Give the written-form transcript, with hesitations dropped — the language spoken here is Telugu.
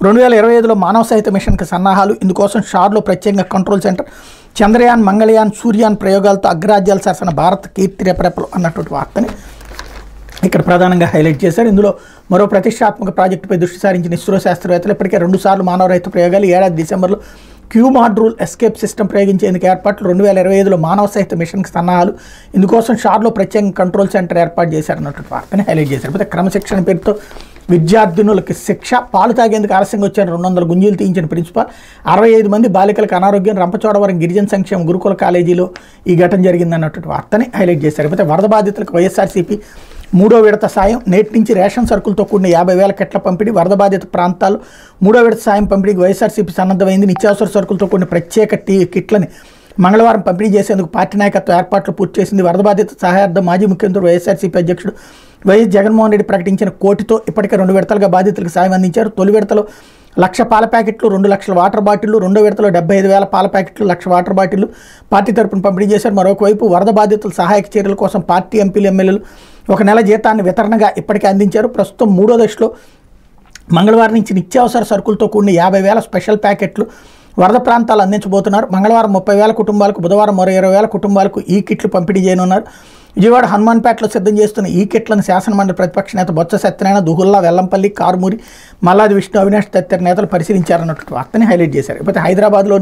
2025లో మానవ సహిత మిషన్కి సన్నాహాలు, ఇందుకోసం షార్లో ప్రత్యేకంగా కంట్రోల్ సెంటర్, చంద్రయాన్, మంగళయాన్, సూర్యాన్ ప్రయోగాలతో అగ్రరాజ్యాలు సరసన భారత్ కీర్తి రెపరెపలు అన్నటువంటి వార్తని ఇక్కడ ప్రధానంగా హైలైట్ చేశారు. ఇందులో మరో ప్రతిష్టాత్మక ప్రాజెక్టుపై దృష్టి సారించిన ఇస్రో శాస్త్రవేత్తలు ఇప్పటికే 2 సార్లు మానవరహిత ప్రయోగాలు, ఏడాది డిసెంబర్లో క్యూ మాడ్యూల్ ఎస్కేప్ సిస్టమ్ ప్రయోగించేందుకు ఏర్పాట్లు, 2025లో మానవ సహిత మిషన్కి సన్నాహాలు, ఇందుకోసం షార్లో ప్రత్యేకంగా కంట్రోల్ సెంటర్ ఏర్పాటు చేశారన్నటువంటి వార్తని హైలైట్ చేశారు. అయితే క్రమశిక్షణ పేరుతో విద్యార్థినులకి శిక్ష, పాలు తాగేందుకు ఆలస్యంగా వచ్చారు 200 గుంజీలు తీయించిన ప్రిన్సిపాల్, 65 మంది బాలికలకు అనారోగ్యం, రంపచోడవరం గిరిజన సంక్షేమ గురుకుల కాలేజీలో ఈ ఘటన జరిగిందన్నటువంటి వార్తని హైలైట్ చేశారు. అయితే వరద బాధితులకు వైఎస్ఆర్సీపీ 3వ విడత సాయం, నేటి నుంచి రేషన్ సరుకులతో కూడిన 50,000 కిట్ల పంపిణీ, వరద బాధిత ప్రాంతాల్లో 3వ విడత సాయం పంపిణీకి వైఎస్ఆర్సీపీ సన్నద్ధమైంది. నిత్యావసర సరుకులతో కూడిన ప్రత్యేక కిట్లని మంగళవారం పంపిణీ చేసేందుకు పార్టీ నాయకత్వం ఏర్పాట్లు పూర్తి చేసింది. వరద బాధిత సహాయార్థం మాజీ ముఖ్యమంత్రి వైఎస్ఆర్సీపీ అధ్యక్షుడు వైఎస్ జగన్మోహన్ రెడ్డి ప్రకటించిన కోటితో ఇప్పటికే 2 విడతలుగా బాధితులకు సాయం అందించారు. తొలి విడతలో 1,00,000 పాల ప్యాకెట్లు, 2 లక్షల వాటర్ బాటిళ్లు, రెండో విడతలో 75,000 పాల ప్యాకెట్లు, 1,00,000 వాటర్ బాటిళ్లు పార్టీ తరపున పంపిణీ చేశారు. మరొకవైపు వరద బాధితుల సహాయక చర్యల కోసం పార్టీ ఎంపీలు, ఎమ్మెల్యేలు 1 నెల జీతాన్ని వితరణగా ఇప్పటికే అందించారు. ప్రస్తుతం 3వ దశలో మంగళవారం నుంచి నిత్యావసర సరుకులతో కూడిన 50,000 స్పెషల్ ప్యాకెట్లు వరద ప్రాంతాలు అందించబోతున్నారు. మంగళవారం 30,000 కుటుంబాలకు, బుధవారం మరో 20,000 కుటుంబాలకు ఈ కిట్లు పంపిణీ చేయనున్నారు. విజయవాడ హనుమాన్పేటలో సిద్ధం చేస్తున్న ఈ కిట్లను శాసనమండలి ప్రతిపక్ష నేత బొత్స సత్యనారాయణ, దుహుల్లా, వెల్లంపల్లి, కారుమూరి, మల్లాది విష్ణు, అవినాష్ తదితర నేతలు పరిశీలించారన్నటువంటి వార్తని హైలైట్ చేశారు. ఇకపోతే హైదరాబాద్లో